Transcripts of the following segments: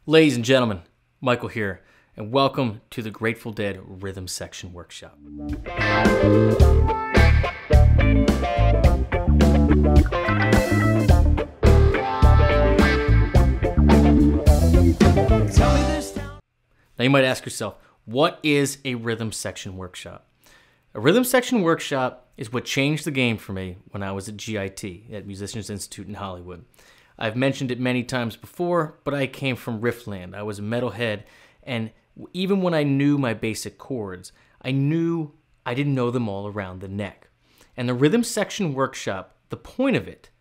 Ladies and gentlemen, Michael here, and welcome to the Grateful Dead Rhythm Section Workshop. Now you might ask yourself, what is a rhythm section workshop? A rhythm section workshop is what changed the game for me when I was at GIT, at Musicians Institute in Hollywood. I've mentioned it many times before, but I came from Riffland. I was a metalhead, and even when I knew my basic chords, I knew I didn't know them all around the neck. And the rhythm section workshop, the point of it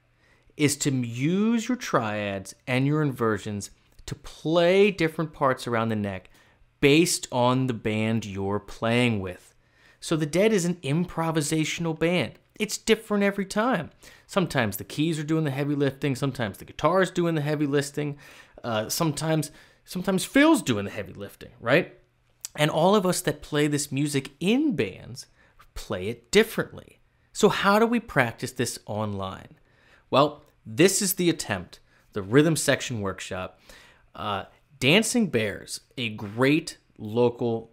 is to use your triads and your inversions to play different parts around the neck based on the band you're playing with. So the Dead is an improvisational band. It's different every time. Sometimes the keys are doing the heavy lifting, sometimes the guitar is doing the heavy lifting, sometimes Phil's doing the heavy lifting, right? And all of us that play this music in bands play it differently. So how do we practice this online? Well, this is the attempt, the Rhythm Section Workshop. Dancing Bears, a great local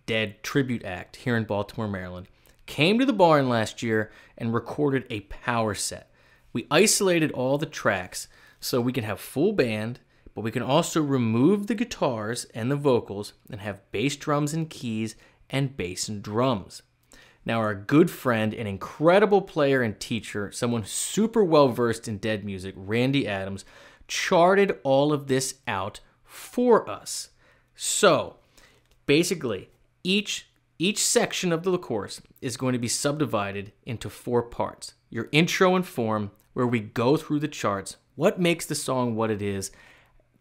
Dead tribute act here in Baltimore, Maryland, came to the barn last year and recorded a power set. We isolated all the tracks so we can have full band, but we can also remove the guitars and the vocals and have bass drums and keys and bass and drums. Now our good friend, an incredible player and teacher, someone super well versed in Dead music, Randy Adams, charted all of this out for us. So basically, each section of the course is going to be subdivided into 4 parts. Your intro and form, where we go through the charts, what makes the song what it is,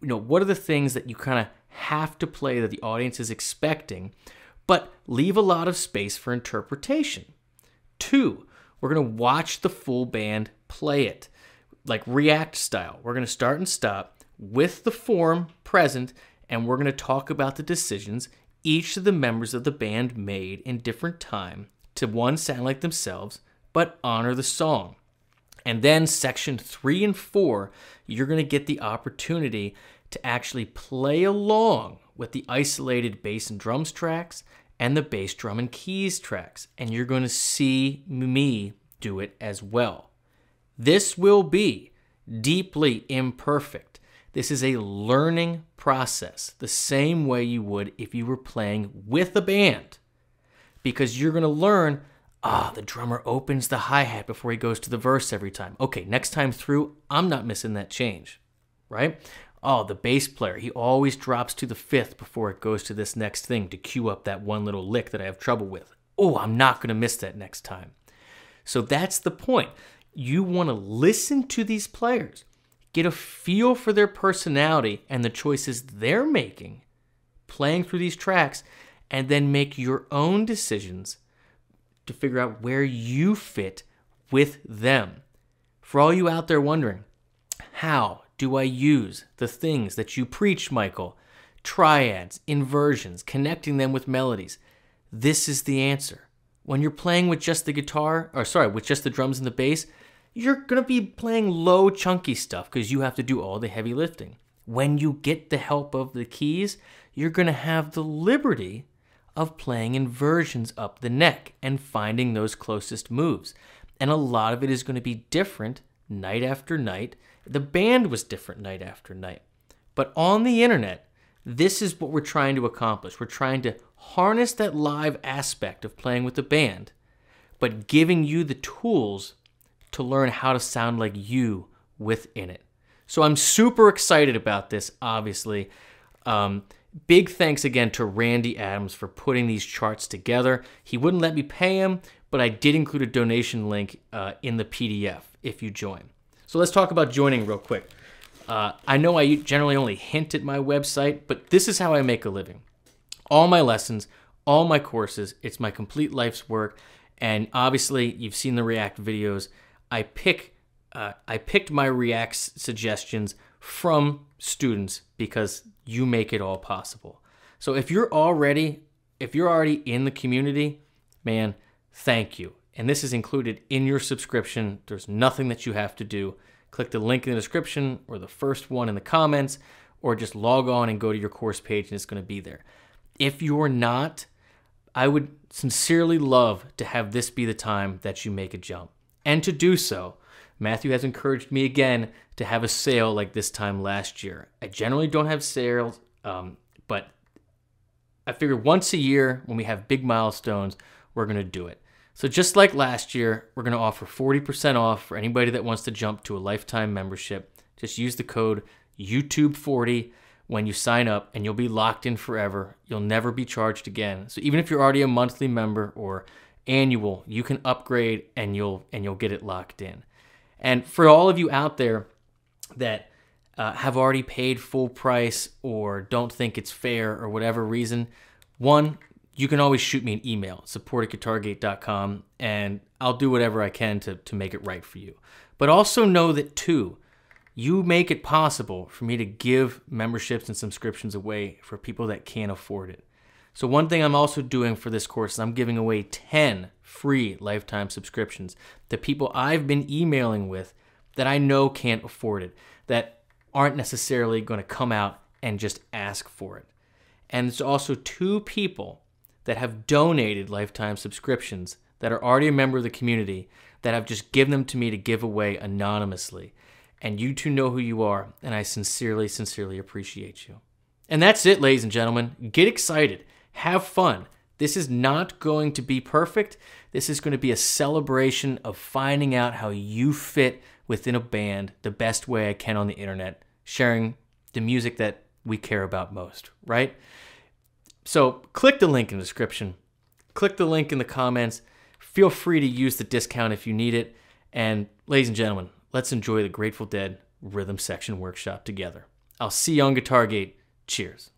what are the things that you kind of have to play that the audience is expecting, but leave a lot of space for interpretation. 2, we're going to watch the full band play it, like react style. We're going to start and stop with the form present, and we're going to talk about the decisions each of the members of the band made in different time to, one, sound like themselves, but honor the song. And then section 3 and 4, you're going to get the opportunity to actually play along with the isolated bass and drums tracks and the bass drum and keys tracks. And you're going to see me do it as well. This will be deeply imperfect. This is a learning process, the same way you would if you were playing with a band. Because you're going to learn, the drummer opens the hi-hat before he goes to the verse every time. Okay, next time through, I'm not missing that change, right? The bass player, he always drops to the 5th before it goes to this next thing to cue up that one little lick that I have trouble with. I'm not going to miss that next time. So that's the point. You want to listen to these players, get a feel for their personality and the choices they're making, playing through these tracks, and then make your own decisions to figure out where you fit with them. For all you out there wondering, how do I use the things that you preach, Michael? Triads, inversions, connecting them with melodies. This is the answer. When you're playing with just the with just the drums and the bass, you're going to be playing low, chunky stuff because you have to do all the heavy lifting. When you get the help of the keys, you're going to have the liberty of playing inversions up the neck and finding those closest moves. And a lot of it is going to be different night after night. The band was different night after night. But on the internet, this is what we're trying to accomplish. We're trying to harness that live aspect of playing with the band, but giving you the tools to learn how to sound like you within it. So I'm super excited about this, obviously. Big thanks again to Randy Adams for putting these charts together. He wouldn't let me pay him, but I did include a donation link in the PDF if you join. So let's talk about joining real quick. I know I generally only hint at my website, but this is how I make a living. All my lessons, all my courses, it's my complete life's work. And obviously, you've seen the React videos. I picked my React suggestions from students because you make it all possible. So if you're already in the community, man, thank you. And this is included in your subscription. There's nothing that you have to do. Click the link in the description or the first one in the comments, or just log on and go to your course page and it's going to be there. If you're not, I would sincerely love to have this be the time that you make a jump. And to do so, Matthew has encouraged me again to have a sale like this time last year. I generally don't have sales, but I figured once a year when we have big milestones, we're going to do it. So just like last year, we're going to offer 40% off for anybody that wants to jump to a lifetime membership. Just use the code YouTube40 when you sign up and you'll be locked in forever. You'll never be charged again. So even if you're already a monthly member or annual, you can upgrade and you'll get it locked in. And for all of you out there that have already paid full price or don't think it's fair or whatever reason, one, you can always shoot me an email, support@guitargate.com, and I'll do whatever I can to make it right for you. But also know that, two, you make it possible for me to give memberships and subscriptions away for people that can't afford it. So one thing I'm also doing for this course is I'm giving away 10 free lifetime subscriptions to people I've been emailing with that I know can't afford it, that aren't necessarily going to come out and just ask for it. And it's also 2 people that have donated lifetime subscriptions that are already a member of the community that have just given them to me to give away anonymously. And you 2 know who you are, and I sincerely, sincerely appreciate you. And that's it, ladies and gentlemen. Get excited. Have fun. This is not going to be perfect. This is going to be a celebration of finding out how you fit within a band the best way I can on the internet, sharing the music that we care about most, right? So click the link in the description. Click the link in the comments. Feel free to use the discount if you need it. And ladies and gentlemen, let's enjoy the Grateful Dead Rhythm Section Workshop together. I'll see you on Guitar Gate. Cheers.